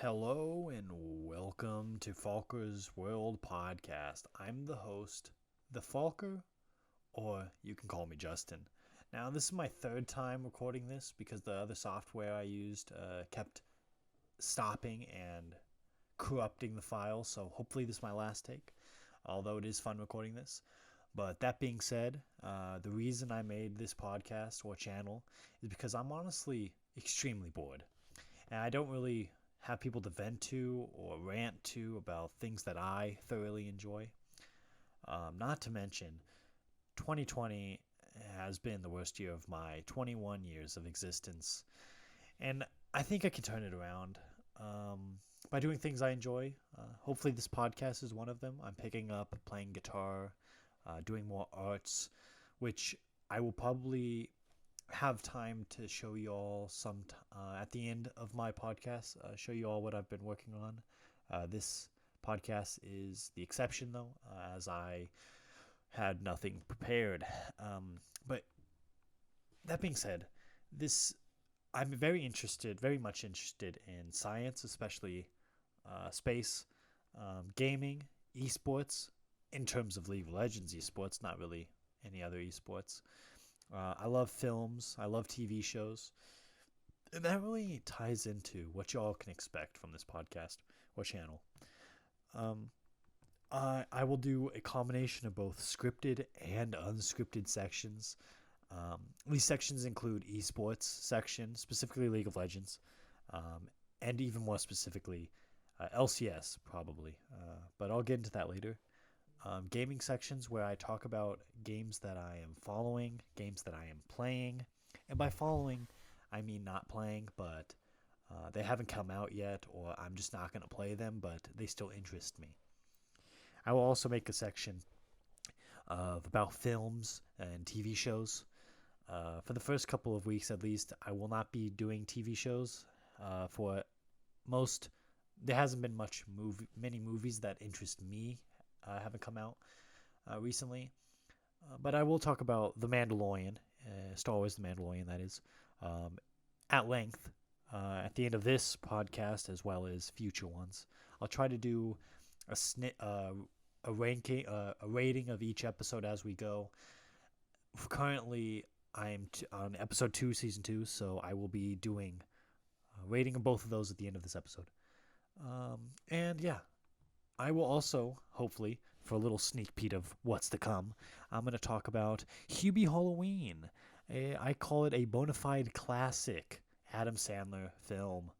Hello and welcome to Falker's World Podcast. I'm the host, the Falker, or you can call me Justin. Now, this is my third time recording this because the other software I used kept stopping and corrupting the file, so hopefully this is my last take, although it is fun recording this. But that being said, the reason I made this podcast or channel is because I'm honestly extremely bored. And I don't really have people to vent to or rant to about things that I thoroughly enjoy. Not to mention, 2020 has been the worst year of my 21 years of existence. And I think I can turn it around by doing things I enjoy. Hopefully, this podcast is one of them. I'm picking up playing guitar, doing more arts, which I will probably have time to show you all at the end of my podcast, show you all what I've been working on. This podcast is the exception, though, as I had nothing prepared. But that being said, this I'm very much interested in science, especially space, gaming, esports, in terms of League of Legends esports, not really any other esports. I love films. I love TV shows. And that really ties into what y'all can expect from this podcast or channel. Um, I will do a combination of both scripted and unscripted sections. These sections include esports section, specifically League of Legends, and even more specifically LCS probably. But I'll get into that later. Gaming sections where I talk about games that I am following, games that I am playing. And by following, I mean not playing, but they haven't come out yet, or I'm just not going to play them, but they still interest me. I will also make a section of about films and TV shows. For the first couple of weeks, at least, I will not be doing TV shows. For most, there hasn't been many movies that interest me haven't come out recently. But I will talk about The Mandolorian, Star Wars The Mandalorian, that is, at length at the end of this podcast as well as future ones. I'll try to do a ranking, a rating of each episode as we go. Currently, I'm on episode 2, season 2, so I will be doing a rating of both of those at the end of this episode. And yeah, I will also, hopefully, for a little sneak peek of what's to come, I'm going to talk about Hubie Halloween. I call it a bona fide classic Adam Sandler film.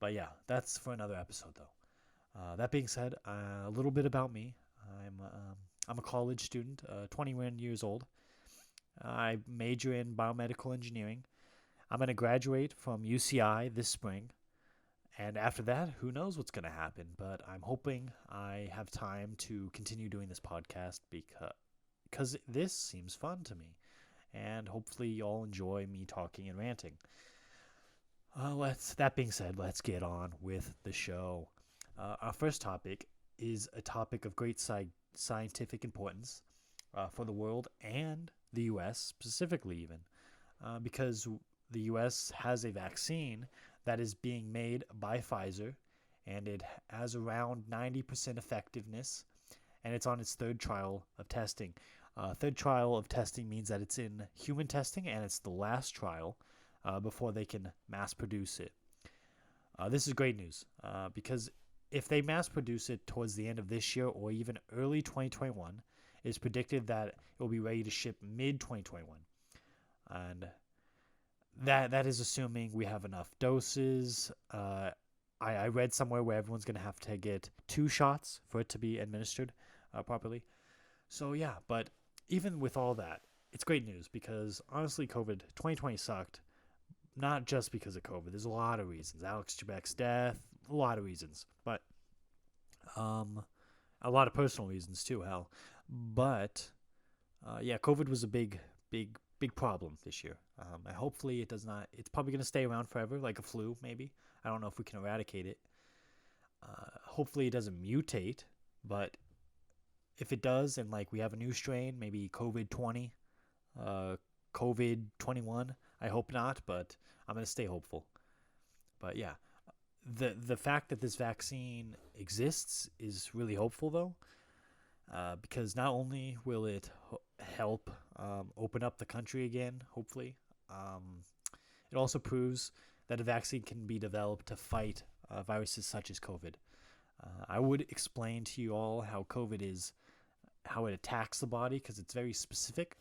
But yeah, that's for another episode, though. That being said, a little bit about me. I'm a college student, 21 years old. I major in biomedical engineering. I'm going to graduate from UCI this spring. And after that, who knows what's going to happen. But I'm hoping I have time to continue doing this podcast because this seems fun to me. And hopefully you all enjoy me talking and ranting. That being said, let's get on with the show. Our first topic is a topic of great scientific importance for the world and the U.S. specifically even. Because the U.S. has a vaccine that is being made by Pfizer, and it has around 90% effectiveness, and it's on its third trial of testing. Third trial of testing means that it's in human testing, and it's the last trial before they can mass produce it. This is great news, because if they mass produce it towards the end of this year or even early 2021, it's predicted that it will be ready to ship mid-2021. And that is assuming we have enough doses. I read somewhere where everyone's going to have to get 2 shots for it to be administered properly. So yeah, but even with all that, it's great news because honestly, 2020 sucked. Not just because of COVID. There's a lot of reasons. Alex Trebek's death, a lot of reasons. But a lot of personal reasons too, hell. But yeah, COVID was a big problem this year. Hopefully it does not. It's probably going to stay around forever, like a flu, maybe. I don't know if we can eradicate it. Hopefully it doesn't mutate, but if it does, and like we have a new strain, maybe COVID 20, COVID 21. I hope not, but I'm going to stay hopeful. But yeah, the fact that this vaccine exists is really hopeful, though, because not only will it help open up the country again, hopefully, it also proves that a vaccine can be developed to fight viruses such as COVID. I would explain to you all how COVID is, how it attacks the body, because it's very specific,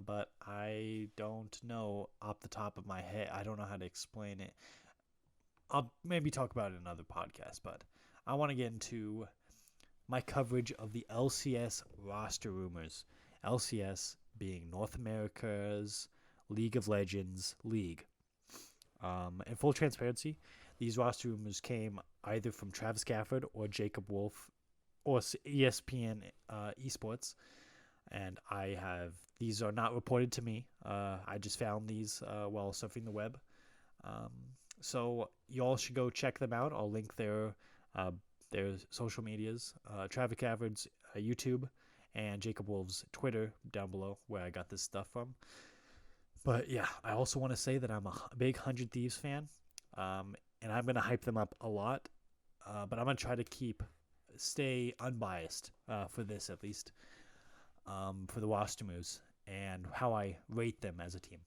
but I don't know off the top of my head. I don't know how to explain it. I'll maybe talk about it in another podcast, but I want to get into my coverage of the LCS roster rumors. LCS being North America's League of Legends league. In full transparency, these roster rumors came either from Travis Gafford or Jacob Wolf or ESPN Esports, and these are not reported to me. I just found these while surfing the web. So you all should go check them out. I'll link their social medias, Travis Gafford's YouTube, and Jacob Wolf's Twitter down below, where I got this stuff from. But yeah, I also want to say that I'm a big 100 Thieves fan, and I'm going to hype them up a lot, but I'm going to try to stay unbiased for this, at least, for the roster moves and how I rate them as a team.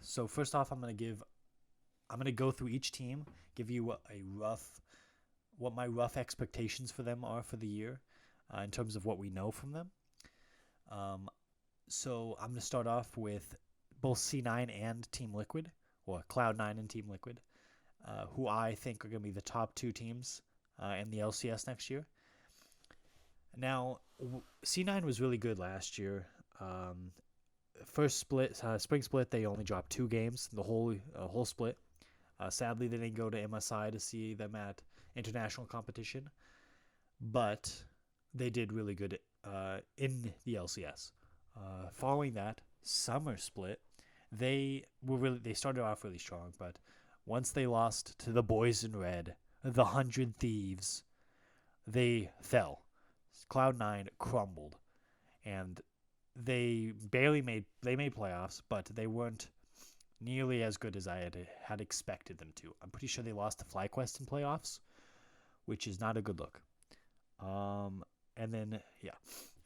So first off, I'm going to go through each team, give you what my rough expectations for them are for the year, in terms of what we know from them. So I'm going to start off with both C9 and Team Liquid, or Cloud9 and Team Liquid, who I think are going to be the top two teams in the LCS next year. Now, C9 was really good last year. First spring split, they only dropped 2 games, the whole split. Sadly, they didn't go to MSI to see them at international competition, but they did really good in the LCS. Following that summer split, they started off really strong, but once they lost to the boys in red, the 100 Thieves, they fell. Cloud9 crumbled, and they made playoffs, but they weren't nearly as good as I had expected them to. I'm pretty sure they lost to FlyQuest in playoffs, which is not a good look. And then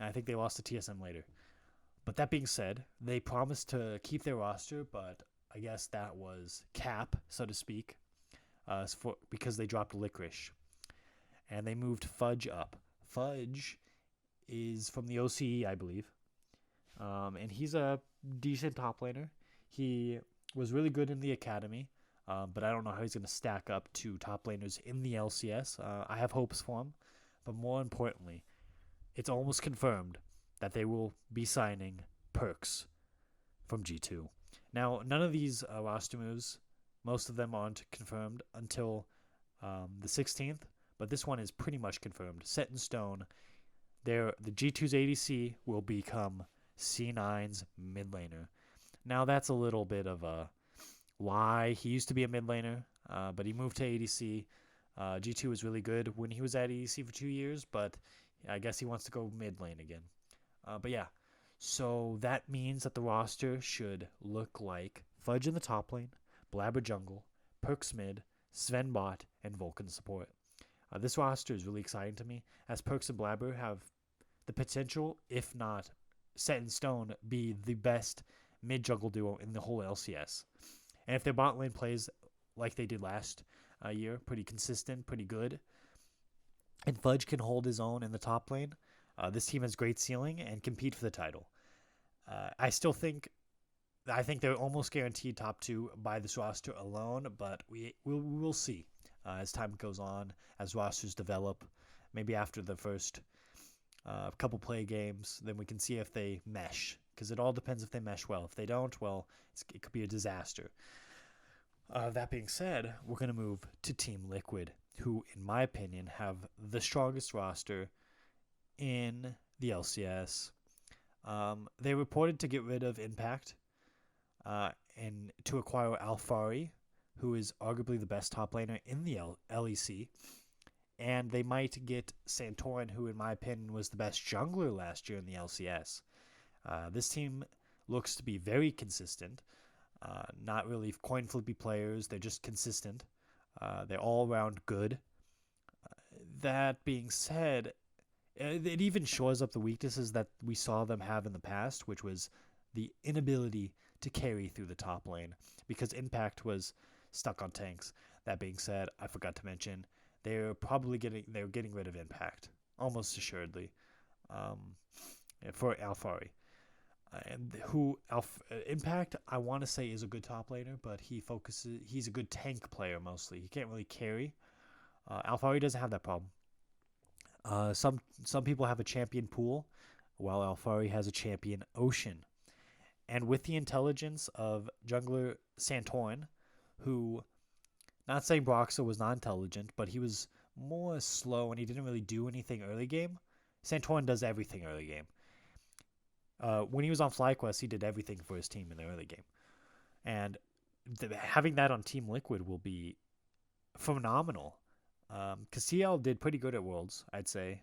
I think they lost to TSM later. But that being said, they promised to keep their roster, but I guess that was cap, so to speak, because they dropped Licorice. And they moved Fudge up. Fudge is from the OCE, I believe. And he's a decent top laner. He was really good in the academy, but I don't know how he's going to stack up to top laners in the LCS. I have hopes for him, but more importantly, it's almost confirmed that they will be signing Perks from G2. Now, none of these roster moves, most of them aren't confirmed until the 16th, but this one is pretty much confirmed, set in stone. The G2's ADC will become C9's mid laner. Now, that's a little bit of a lie. He used to be a mid laner, but he moved to ADC. G2 was really good when he was at ADC for 2 years, but I guess he wants to go mid lane again. But yeah, so that means that the roster should look like Fudge in the top lane, Blabber jungle, Perks mid, Sven bot, and Vulcan support. This roster is really exciting to me, as Perks and Blabber have the potential, if not set in stone, be the best mid-jungle duo in the whole LCS. And if their bot lane plays like they did last year, pretty consistent, pretty good, and Fudge can hold his own in the top lane, this team has great ceiling and compete for the title. I think they're almost guaranteed top 2 by this roster alone, but we'll see as time goes on, as rosters develop. Maybe after the first couple play games, then we can see if they mesh, because it all depends if they mesh well. If they don't, well, it could be a disaster. That being said, we're going to move to Team Liquid, who, in my opinion, have the strongest roster in the LCS. They reported to get rid of Impact and to acquire Alfari, who is arguably the best top laner in the LEC. And they might get Santorin, who, in my opinion, was the best jungler last year in the LCS. This team looks to be very consistent. Not really coin flippy players. They're just consistent. They're all around good. That being said, it even shores up the weaknesses that we saw them have in the past, which was the inability to carry through the top lane because Impact was stuck on tanks. That being said, I forgot to mention they're getting rid of Impact almost assuredly for Alfari. And Impact, I want to say, is a good top laner, but he's a good tank player mostly. He can't really carry. Alfari doesn't have that problem. Some people have a champion pool, while Alfari has a champion ocean. And with the intelligence of jungler Santorin, who, not saying Broxah was not intelligent, but he was more slow and he didn't really do anything early game. Santorin does everything early game. When he was on FlyQuest, he did everything for his team in the early game. And having that on Team Liquid will be phenomenal. Because TL did pretty good at Worlds, I'd say.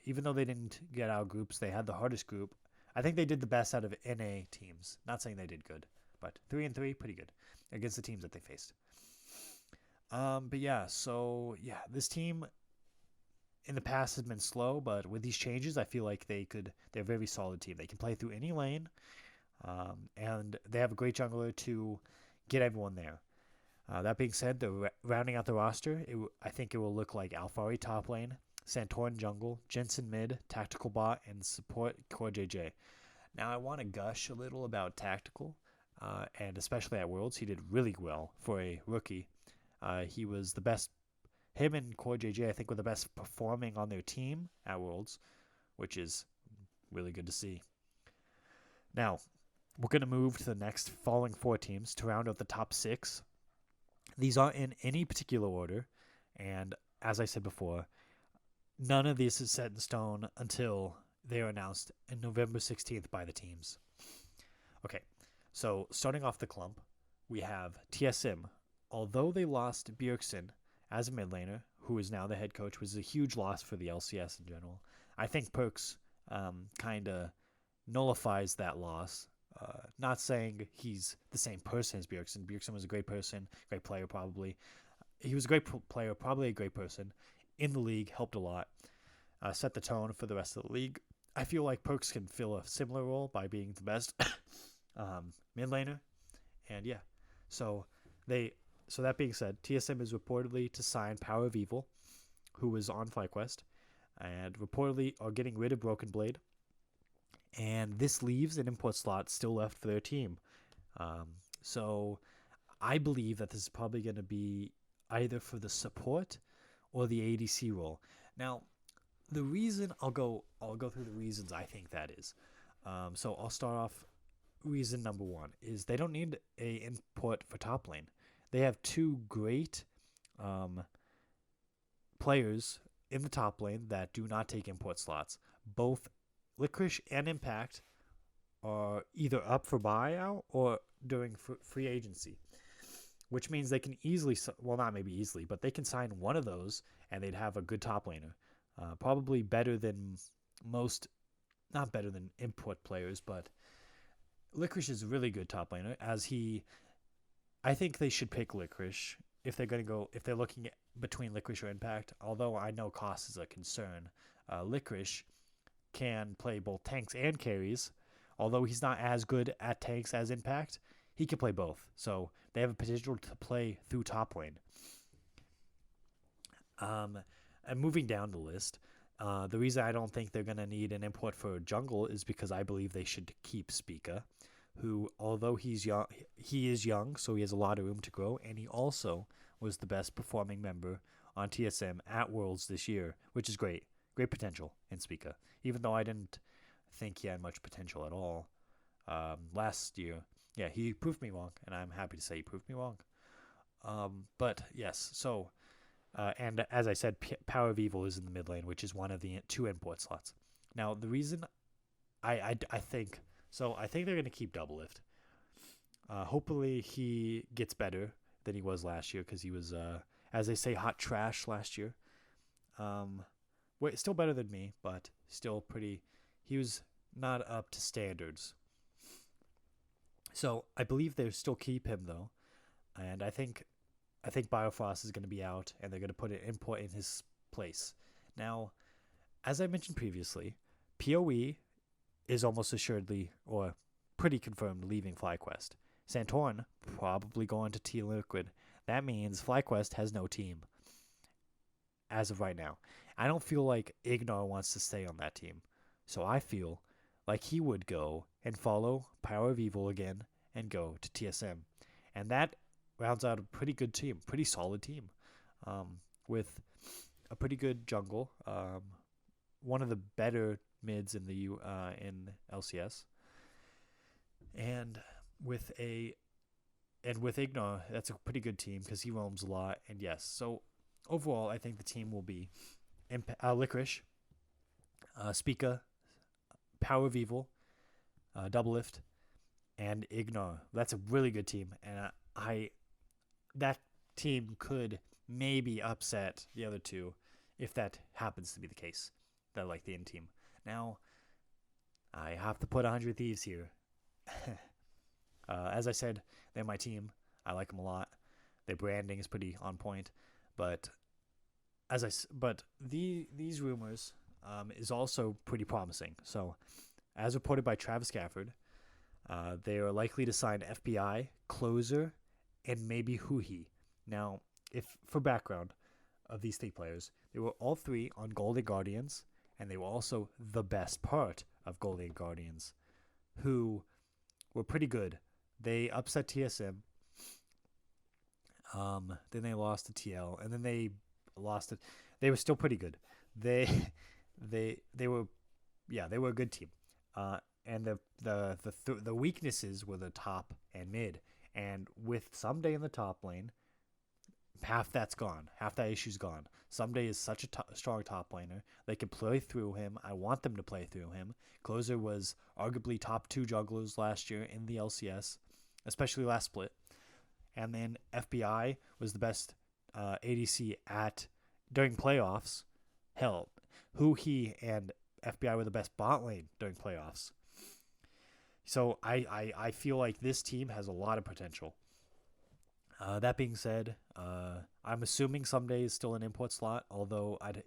Even though they didn't get out of groups, they had the hardest group. I think they did the best out of NA teams. Not saying they did good, but 3-3, pretty good against the teams that they faced. But yeah, this team in the past has been slow, but with these changes, I feel like they're a very solid team. They can play through any lane, and they have a great jungler to get everyone there. That being said, they're rounding out the roster. I think it will look like Alfari top lane, Santorin jungle, Jensen mid, tactical bot, and support core JJ. Now I want to gush a little about tactical, and especially at Worlds, he did really well for a rookie. He was the best. Him and core JJ, I think, were the best performing on their team at Worlds, which is really good to see. Now, we're going to move to the next following 4 teams to round out the top 6. These aren't in any particular order, and as I said before, none of this is set in stone until they are announced on November 16th by the teams. Okay, so starting off the clump, we have TSM. Although they lost Bjergsen as a mid laner, who is now the head coach, was a huge loss for the LCS in general. I think Perks kind of nullifies that loss. Not saying he's the same person as Bjergsen. Bjergsen was a great person, great player probably. He was a great player, probably a great person. In the league, helped a lot. Set the tone for the rest of the league. I feel like Perks can fill a similar role by being the best mid laner. And yeah, so that being said, TSM is reportedly to sign Power of Evil, who was on FlyQuest, and reportedly are getting rid of Broken Blade. And this leaves an import slot still left for their team. So I believe that this is probably going to be either for the support or the ADC role. Now, the reason I'll go through the reasons I think that is. So I'll start off. Reason number 1 is they don't need a import for top lane. They have 2 great players in the top lane that do not take import slots. Both Licorice and Impact are either up for buyout or during free agency, which means they can easily, well, not maybe easily, but they can sign one of those and they'd have a good top laner. Probably better than not better than import players, but Licorice is a really good top laner, I think they should pick Licorice if they're looking at between Licorice or Impact, although I know cost is a concern. Licorice can play both tanks and carries. Although he's not as good at tanks as Impact, he can play both. So they have a potential to play through top lane. And moving down the list, the reason I don't think they're going to need an import for jungle is because I believe they should keep Spica, who, although he is young, so he has a lot of room to grow, and he also was the best performing member on TSM at Worlds this year, which is great. Great potential in Spica, even though I didn't think he had much potential at all last year. Yeah, he proved me wrong, and I'm happy to say he proved me wrong. But yes, so and as I said, Power of Evil is in the mid lane, which is one of the 2 import slots. Now, the reason I think they're going to keep Doublelift. Hopefully, he gets better than he was last year because he was, as they say, hot trash last year. Still better than me, but still pretty. He was not up to standards. So I believe they still keep him though, and I think Biofrost is going to be out, and they're going to put an import in his place. Now, as I mentioned previously, PoE is almost assuredly or pretty confirmed leaving FlyQuest. Santorin probably going to Team Liquid. That means FlyQuest has no team as of right now. I don't feel like Ignor wants to stay on that team. So I feel like he would go and follow Power of Evil again and go to TSM. And that rounds out a pretty good team, pretty solid team, with a pretty good jungle, one of the better mids in the in LCS, and with a with Ignor, that's a pretty good team because he roams a lot. And yes, so overall, I think the team will be Licorice, Spica, Power of Evil, Double Lift, and Ignor. That's a really good team, and that team could maybe upset the other two if that happens to be the case. That like the in team. Now, I have to put 100 Thieves here. As I said, they're my team. I like them a lot. Their branding is pretty on point, but these rumors is also pretty promising. So, as reported by Travis Gafford, they are likely to sign FBI, Closer, and maybe Huhi. Now, if for background of these three players, they were all three on Golden Guardians, and they were also the best part of Golden Guardians, who were pretty good. They upset TSM. Then they lost to TL, and then they lost it. They were still pretty good. They were, yeah, they were a good team. And the weaknesses were the top and mid. And with Someday in the top lane, half that's gone. Half that issue's gone. Someday is such a strong top laner. They can play through him. I want them to play through him. Closer was arguably top 2 jugglers last year in the LCS, especially last split. And then FBI was the best ADC during playoffs. Hell, he and FBI were the best bot lane during playoffs. So I feel like this team has a lot of potential. That being said, I'm assuming Someday is still an import slot, although I'd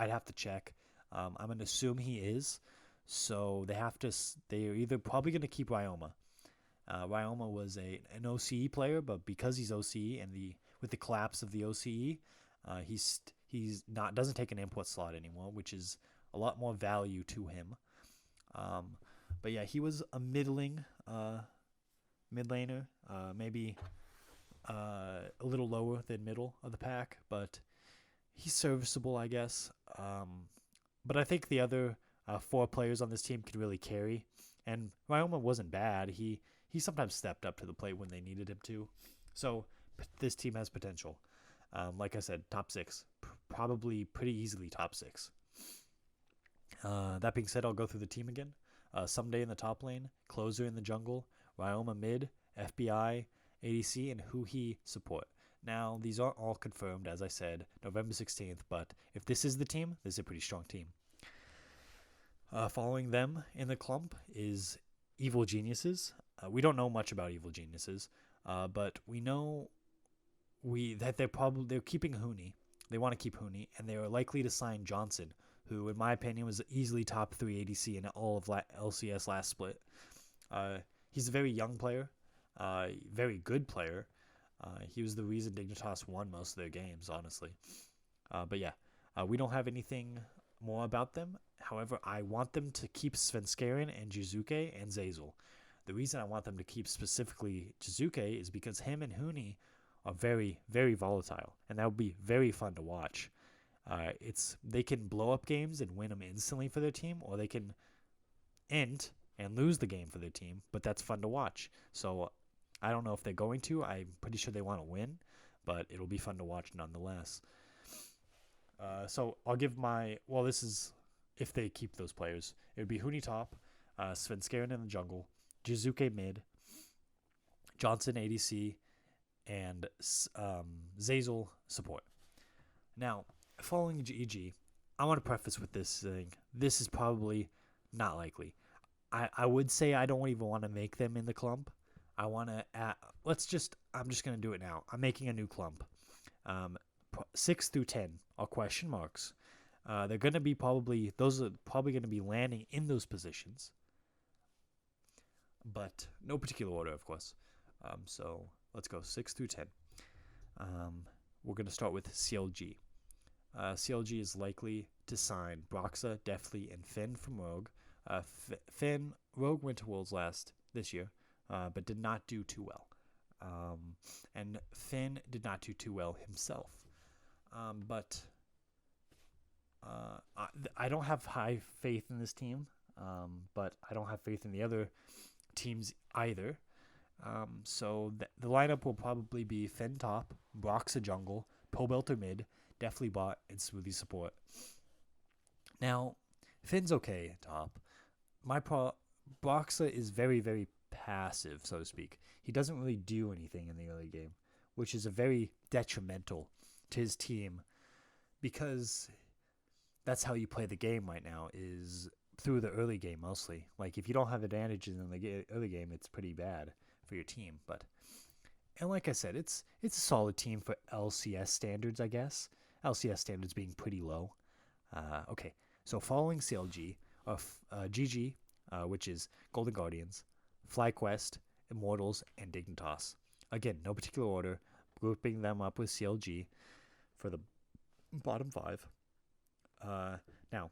have to check. I'm gonna assume he is. So they're either probably gonna keep Ryoma. Ryoma was an OCE player, but because he's OCE and with the collapse of the OCE, he's doesn't take an import slot anymore, which is a lot more value to him. But yeah, he was a middling mid laner, maybe a little lower than middle of the pack, but he's serviceable, I guess. But I think the other 4 players on this team could really carry, and Ryoma wasn't bad. He sometimes stepped up to the plate when they needed him to. So this team has potential. Like I said, top 6, probably pretty easily top 6. That being said, I'll go through the team again. Someday in the top lane, Closer in the jungle, Ryoma mid, FBI, ADC, and Huhi support. Now, these aren't all confirmed, as I said, November 16th, but if this is the team, this is a pretty strong team. Following them in the clump is Evil Geniuses. We don't know much about Evil Geniuses, but we know that they're keeping Huni. They want to keep Huni, and they are likely to sign Johnson, who, in my opinion, was easily top 3 ADC in all of LCS last split. He's a very young player, very good player. He was the reason Dignitas won most of their games, honestly. But yeah, we don't have anything more about them. However, I want them to keep Svenskeren and Jizuke and Zazel. The reason I want them to keep specifically Jizuke is because him and Huni are very, very volatile, and that would be very fun to watch. They can blow up games and win them instantly for their team, or they can end and lose the game for their team, but that's fun to watch. So I don't know if they're going to. I'm pretty sure they want to win, but it'll be fun to watch nonetheless. So I'll give this is if they keep those players. It would be Huni top, Svenskeren in the jungle, Jizuke mid, Johnson ADC, and Zazel support. Now, following GEG, I want to preface with this thing. This is probably not likely. I would say I don't even want to make them in the clump. I want to add. I'm just gonna do it now. I'm making a new clump. 6 through 10 are question marks. They're gonna be those are probably gonna be landing in those positions, but no particular order, of course. So let's go 6 through 10. We're gonna start with CLG. CLG is likely to sign Broxa, Deftly, and Finn from Rogue. Rogue went to Worlds this year, but did not do too well. And Finn did not do too well himself. But I don't have high faith in this team, but I don't have faith in the other teams either. So the lineup will probably be Finn top, Broxa jungle, Pobelter mid, Deftly bot, and Smoothie support. Now, Finn's okay top. Broxa is very, very passive, so to speak. He doesn't really do anything in the early game, which is a very detrimental to his team, because that's how you play the game right now, is through the early game mostly. Like, if you don't have advantages in the early game, it's pretty bad for your team. And like I said, it's a solid team for LCS standards, I guess. LCS standards being pretty low. Okay, so following CLG are GG, which is Golden Guardians, FlyQuest, Immortals, and Dignitas. Again, no particular order, grouping them up with CLG for the bottom 5. Now,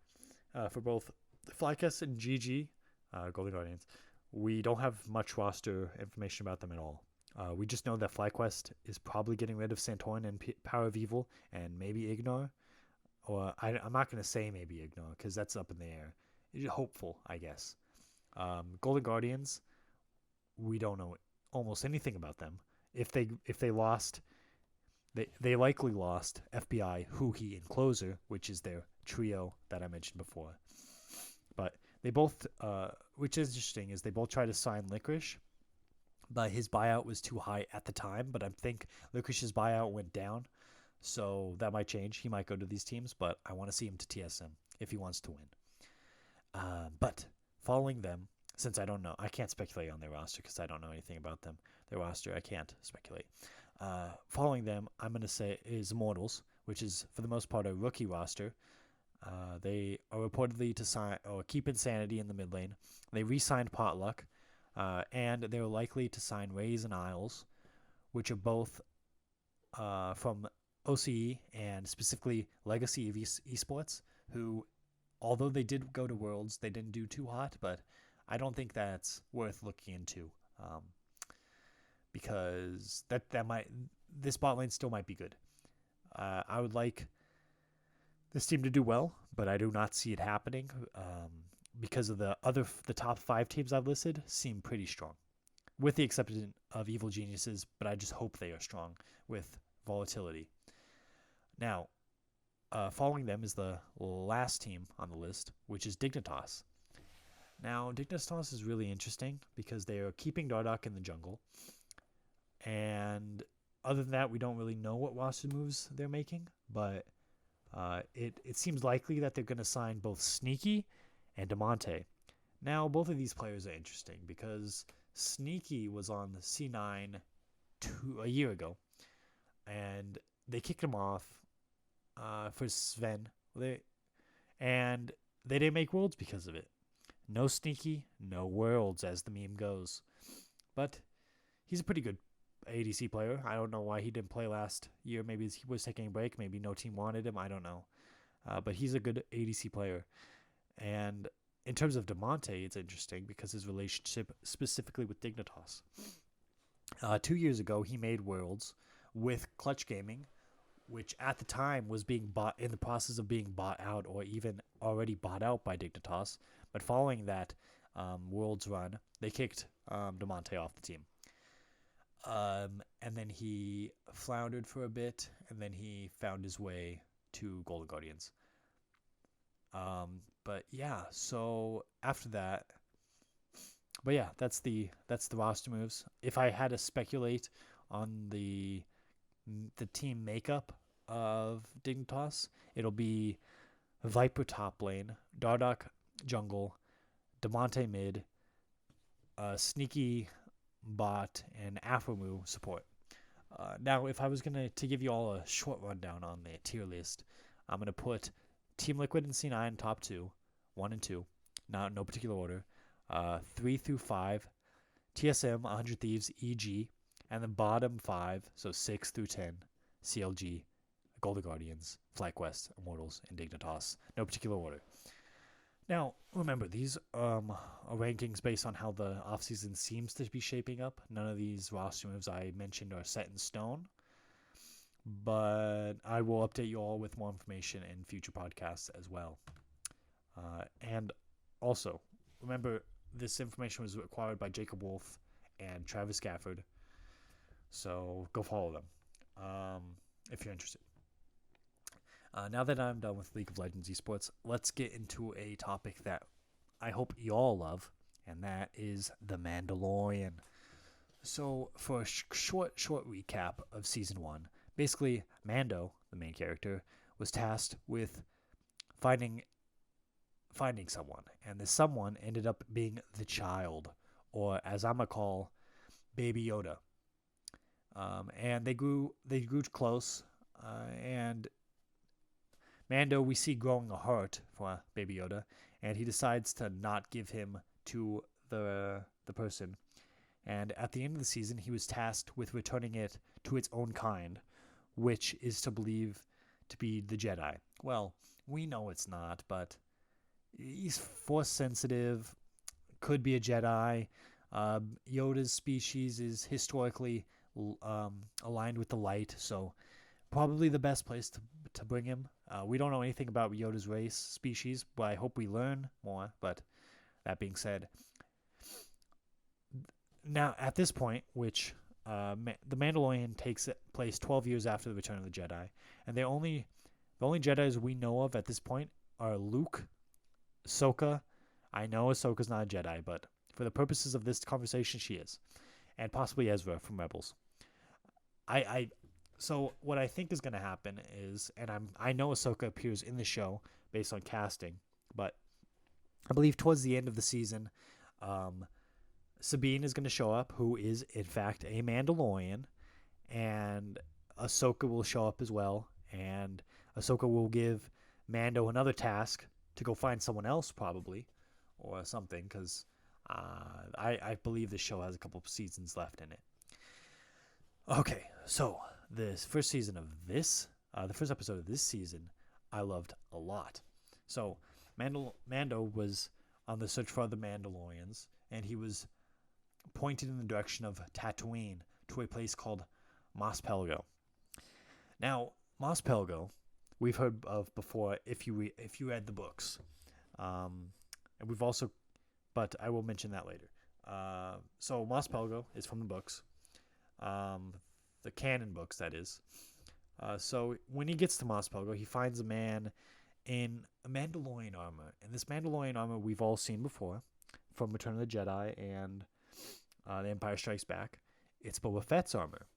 for both FlyQuest and GG, Golden Guardians, we don't have much roster information about them at all. We just know that FlyQuest is probably getting rid of Santorin and Power of Evil, and maybe Ignore. Or I'm not going to say maybe Ignore, because that's up in the air. Hopeful, I guess. Golden Guardians, we don't know almost anything about them. If they lost, they likely lost FBI, Huhi, and Closer, which is their trio that I mentioned before. But they both, which is interesting, is they both tried to sign Licorice, but his buyout was too high at the time. But I think Licorice's buyout went down, so that might change. He might go to these teams, but I want to see him to TSM if he wants to win. But following them, since I don't know, I can't speculate on their roster because I don't know anything about them. Their roster, I can't speculate. Following them, I'm going to say is Immortals, which is for the most part a rookie roster. They are reportedly to sign or keep Insanity in the mid lane. They re-signed Potluck, and they're likely to sign Raze and Isles, which are both from OCE and specifically Legacy of Esports, who, although they did go to Worlds, they didn't do too hot, but I don't think that's worth looking into, because this bot lane still might be good. I would like this team to do well, but I do not see it happening, because of the top 5 teams I've listed seem pretty strong, with the exception of Evil Geniuses, but I just hope they are strong with volatility. Now, following them is the last team on the list, which is Dignitas. Now, Dignitas is really interesting because they are keeping Dardoch in the jungle, and other than that, we don't really know what roster moves they're making, but it seems likely that they're going to sign both Sneaky and Demonte. Now, both of these players are interesting because Sneaky was on the C9 a year ago, and they kicked him off for Sven, and they didn't make Worlds because of it. No Sneaky, no Worlds, as the meme goes. But he's a pretty good ADC player. I don't know why he didn't play last year. Maybe he was taking a break. Maybe no team wanted him. I don't know. But he's a good ADC player. And in terms of Demonte, it's interesting because his relationship specifically with Dignitas. 2 years ago, he made Worlds with Clutch Gaming, which at the time was being in the process of being bought out, or even already bought out by Dignitas. But following that Worlds run, they kicked Demonte off the team. And then he floundered for a bit, and then he found his way to Golden Guardians. But yeah, so after that, but yeah, that's the roster moves. If I had to speculate on the team makeup of Dignitas, it'll be Viper top lane, Dardoch jungle, Demonte mid, Sneaky bot, and Aphromoo support. Now, if I was going to give you all a short rundown on the tier list, I'm going to put Team Liquid and C9 top 2, 1 and 2, no particular order, 3 through 5, TSM, 100 Thieves, EG, and the bottom 5, so 6 through 10, CLG, Golden Guardians, FlyQuest, Immortals, and Dignitas. No particular order. Now, remember, these are rankings based on how the offseason seems to be shaping up. None of these roster moves I mentioned are set in stone, but I will update you all with more information in future podcasts as well. And also, remember, this information was acquired by Jacob Wolf and Travis Gafford, so go follow them if you're interested. Now that I'm done with League of Legends esports, let's get into a topic that I hope you all love, and that is the Mandolorian. So, for a short recap of Season 1, basically, Mando, the main character, was tasked with finding someone, and the someone ended up being the child, or as I'm going to call, Baby Yoda. And they grew close, and Mando, we see growing a heart for Baby Yoda, and he decides to not give him to the person. And at the end of the season, he was tasked with returning it to its own kind, which is to believe to be the Jedi. Well, we know it's not, but he's force sensitive, could be a Jedi. Yoda's species is historically aligned with the light, so probably the best place to bring him. We don't know anything about Yoda's race species, but I hope we learn more. But that being said, now at this point, which the Mandalorian takes place 12 years after the Return of the Jedi, and the only Jedis we know of at this point are Luke, Ahsoka. I know Ahsoka's not a Jedi, but for the purposes of this conversation, she is, and possibly Ezra from Rebels. So what I think is going to happen is, and I know Ahsoka appears in the show based on casting, but I believe towards the end of the season, Sabine is going to show up, who is in fact a Mandalorian, and Ahsoka will show up as well, and Ahsoka will give Mando another task to go find someone else probably, or something, because I believe this show has a couple of seasons left in it. Okay, so this first episode of this season, I loved a lot. So Mando was on the search for the Mandalorians, and he was pointed in the direction of Tatooine to a place called Mos Pelgo. Now, Mos Pelgo, we've heard of before if you read the books, and we've also, but I will mention that later. So Mos Pelgo is from the books. The canon books, that is. So when he gets to Mos Pelgo, he finds a man in a Mandalorian armor. And this Mandalorian armor we've all seen before from Return of the Jedi and The Empire Strikes Back. It's Boba Fett's armor.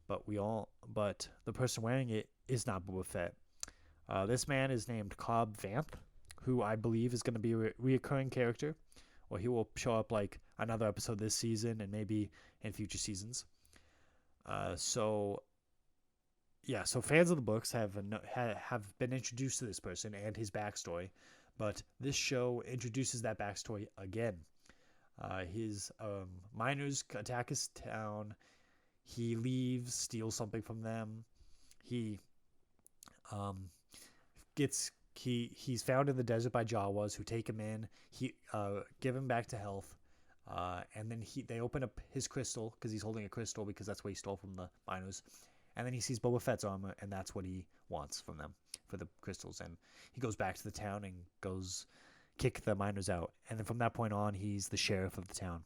But the person wearing it is not Boba Fett. This man is named Cobb Vanth, who I believe is going to be a reoccurring character, or he will show up like another episode this season and maybe in future seasons. So fans of the books have been introduced to this person and his backstory, but this show introduces that backstory again. His miners attack his town. He leaves, steals something from them. He's found in the desert by Jawas, who take him in. Give him back to health. And then they open up his crystal, because he's holding a crystal, because that's what he stole from the miners. And then he sees Boba Fett's armor, and that's what he wants from them, for the crystals. And he goes back to the town and goes kick the miners out. And then from that point on, he's the sheriff of the town.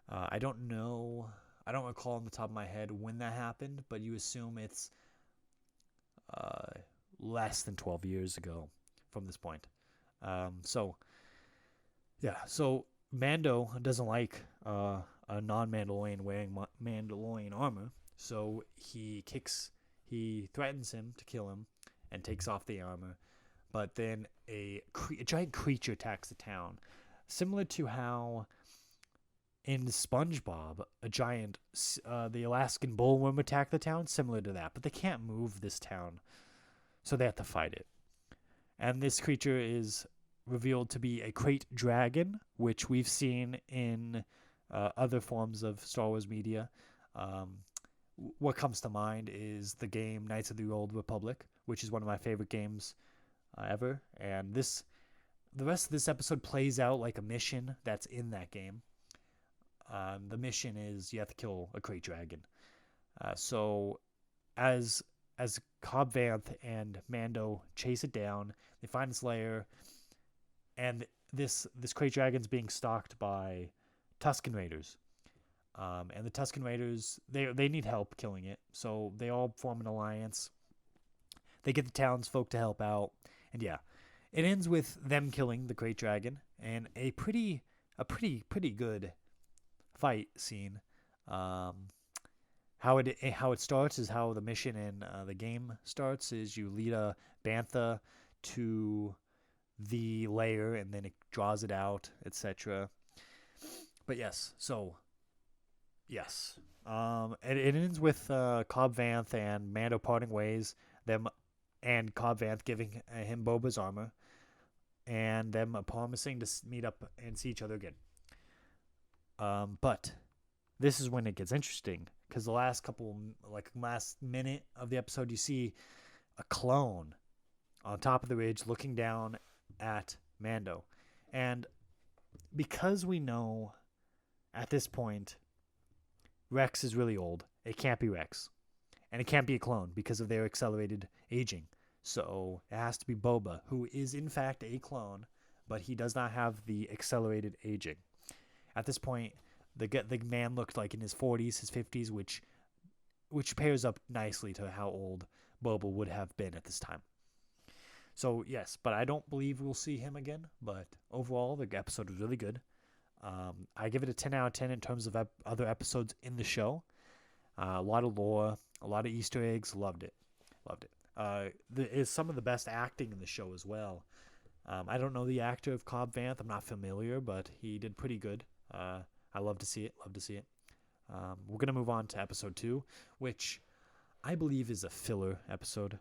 I don't recall on the top of my head when that happened, but you assume it's less than 12 years ago from this point. So Mando doesn't like a non-Mandalorian wearing Mandalorian armor, so he threatens him to kill him and takes off the armor. But then a giant creature attacks the town, similar to how in SpongeBob, a giant, the Alaskan bullworm attacked the town, similar to that, but they can't move this town, so they have to fight it. And this creature is revealed to be a crate dragon, which we've seen in other forms of Star Wars media. What comes to mind is the game Knights of the Old Republic, which is one of my favorite games ever. And the rest of this episode plays out like a mission that's in that game. The mission is you have to kill a crate dragon. So as Cobb Vanth and Mando chase it down, they find its lair, and this crate dragon's being stalked by Tusken Raiders. And the Tusken Raiders, they need help killing it, so they all form an alliance. They get the townsfolk to help out, and yeah, it ends with them killing the crate dragon and a pretty good fight scene. How it starts is how the mission in the game starts. Is you lead a bantha to the layer, and then it draws it out, etc. But yes, so yes, it ends with Cobb Vanth and Mando parting ways. Them and Cobb Vanth giving him Boba's armor, and them promising to meet up and see each other again. But this is when it gets interesting, because the last minute of the episode, you see a clone on top of the ridge looking down at Mando. And because we know at this point Rex is really old, it can't be Rex. And it can't be a clone because of their accelerated aging. So it has to be Boba, who is in fact a clone, but he does not have the accelerated aging. At this point, the man looked like in his 40s, his 50s, which pairs up nicely to how old Boba would have been at this time. So yes, but I don't believe we'll see him again. But overall, the episode was really good. I give it a 10 out of 10 in terms of other episodes in the show. A lot of lore, a lot of Easter eggs. Loved it. Is some of the best acting in the show as well. I don't know the actor of Cobb Vanth. I'm not familiar, but he did pretty good. I love to see it. We're going to move on to episode 2, which I believe is a filler episode.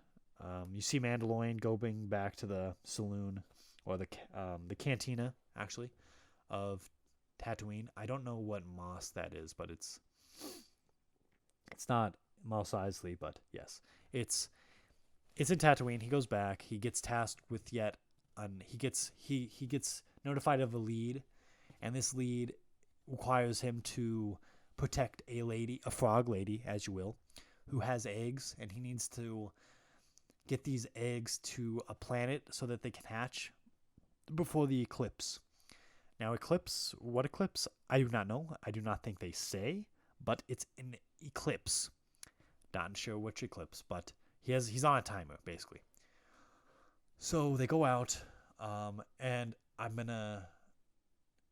You see Mandalorian going back to the saloon, or the cantina, actually, of Tatooine. I don't know what Mos that is, but it's not Mos Eisley, but yes. It's in Tatooine. He goes back. He gets tasked with he gets notified of a lead, and this lead requires him to protect a frog lady, as you will, who has eggs, and he needs to get these eggs to a planet so that they can hatch before the eclipse. Now, what eclipse? I do not know. I do not think they say, but it's an eclipse. Not sure which eclipse, but he's on a timer, basically. So they go out, and I'm going to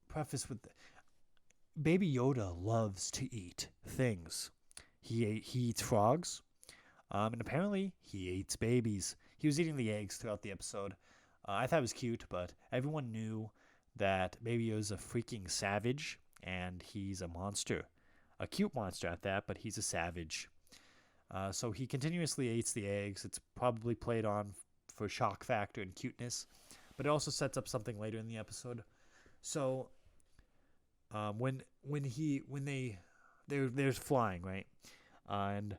preface with Baby Yoda loves to eat things. He eats frogs, and apparently he eats babies. He was eating the eggs throughout the episode. I thought it was cute, but everyone knew that Baby Yoda's a freaking savage, and he's a monster. A cute monster at that, but he's a savage. So he continuously eats the eggs. It's probably played on for shock factor and cuteness, but it also sets up something later in the episode. So they're flying, right, and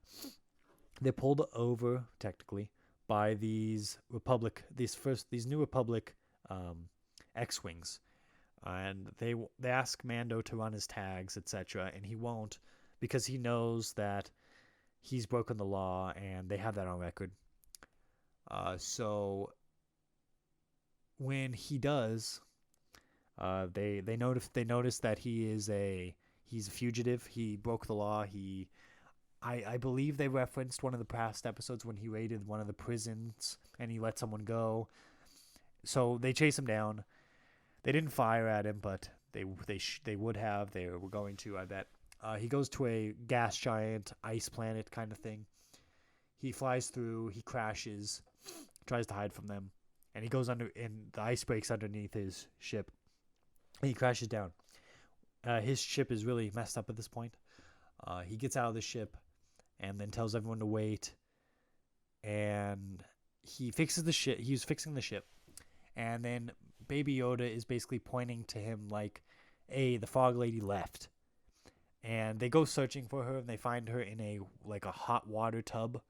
they're pulled over technically by these new Republic X-wings, and they ask Mando to run his tags, etc., and he won't because he knows that he's broken the law, and they have that on record. So when he does, they notice that he's a fugitive. He broke the law. I believe they referenced one of the past episodes when he raided one of the prisons and he let someone go. So they chase him down. They didn't fire at him, but they would have. They were going to, I bet. He goes to a gas giant, ice planet kind of thing. He flies through. He crashes, tries to hide from them, and he goes under, and the ice breaks underneath his ship, and he crashes down. his ship is really messed up at this point. He gets out of the ship and then tells everyone to wait. And he fixes the ship. He's fixing the ship. And then Baby Yoda is basically pointing to him like, hey, the Frog Lady left. And they go searching for her, and they find her in a hot water tub.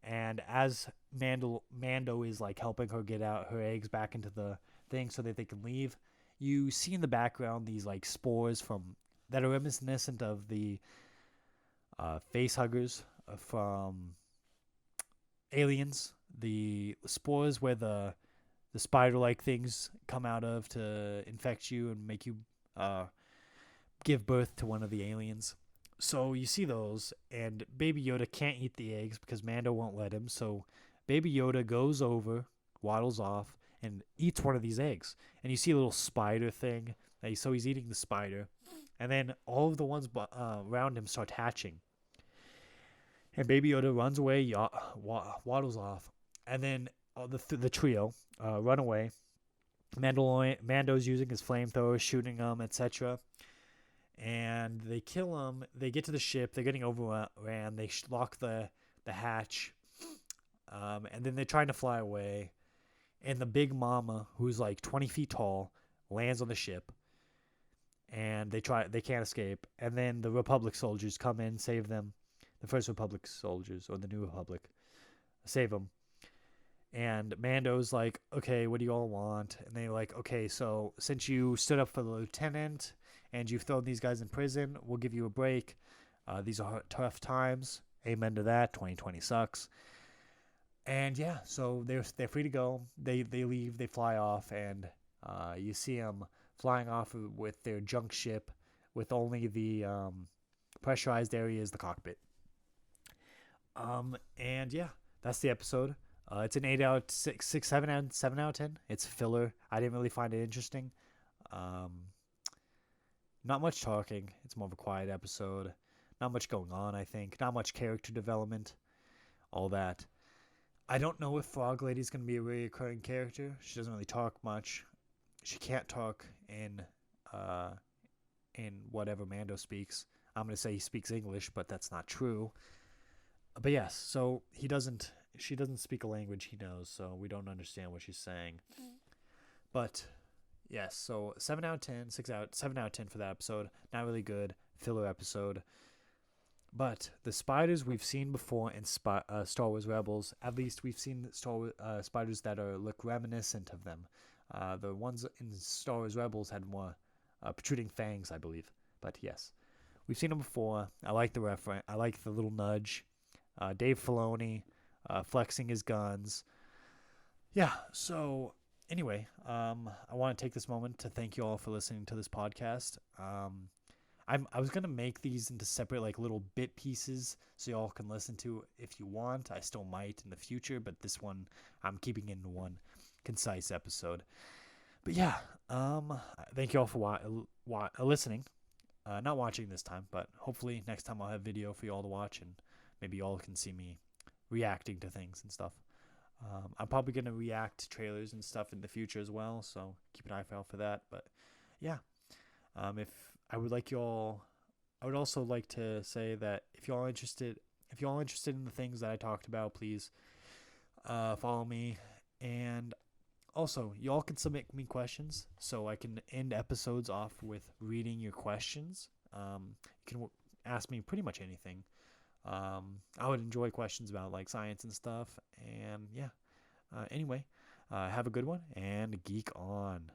And as Mando is like helping her get out her eggs back into the thing so that they can leave, you see in the background these like spores that are reminiscent of the face huggers from Aliens. The spores where the spider-like things come out of to infect you and make you give birth to one of the aliens. So you see those, and Baby Yoda can't eat the eggs because Mando won't let him. So Baby Yoda goes over, waddles off, and eats one of these eggs. And you see a little spider thing. So he's eating the spider. And then all of the ones around him start hatching. And Baby Yoda runs away, waddles off. And then the trio run away. Mando's using his flamethrower, shooting them, etc. And they kill him. They get to the ship. They're getting overran. They lock the hatch. And then they're trying to fly away. And the Big Mama, who's like 20 feet tall, lands on the ship. And they can't escape. And then the Republic soldiers come in, save them. The first Republic soldiers, or the New Republic, save them. And Mando's like, okay, what do you all want? And they're like, okay, so since you stood up for the lieutenant and you've thrown these guys in prison, we'll give you a break. These are tough times. Amen to that. 2020 sucks. And yeah, so they're free to go. They leave. They fly off, and you see them flying off with their junk ship, with only the pressurized area as the cockpit. And yeah, that's the episode. It's an 8 out of 6, 7 out of 10. It's filler. I didn't really find it interesting. Not much talking. It's more of a quiet episode. Not much going on, I think. Not much character development. All that. I don't know if Frog Lady's going to be a recurring character. She doesn't really talk much. She can't talk in whatever Mando speaks. I'm going to say he speaks English, but that's not true. But yes, so she doesn't speak a language he knows, so we don't understand what she's saying. But yes, so 7 out of 10, 7 out of 10 for that episode. Not really good. Filler episode. But the spiders we've seen before in Star Wars Rebels, at least we've seen spiders that look reminiscent of them. The ones in Star Wars Rebels had more protruding fangs, I believe. But yes, we've seen them before. I like the reference. I like the little nudge. Dave Filoni flexing his guns. Yeah, so anyway, I want to take this moment to thank you all for listening to this podcast. I was going to make these into separate little bit pieces so y'all can listen to if you want. I still might in the future, but this one I'm keeping into one concise episode. But yeah, thank you all for listening. Not watching this time, but hopefully next time I'll have video for y'all to watch, and maybe y'all can see me reacting to things and stuff. I'm probably going to react to trailers and stuff in the future as well, so keep an eye out for that. But yeah, if I would also like to say that if y'all interested in the things that I talked about, please follow me. And also, y'all can submit me questions so I can end episodes off with reading your questions. You can ask me pretty much anything. I would enjoy questions about science and stuff. And yeah, anyway, have a good one and geek on.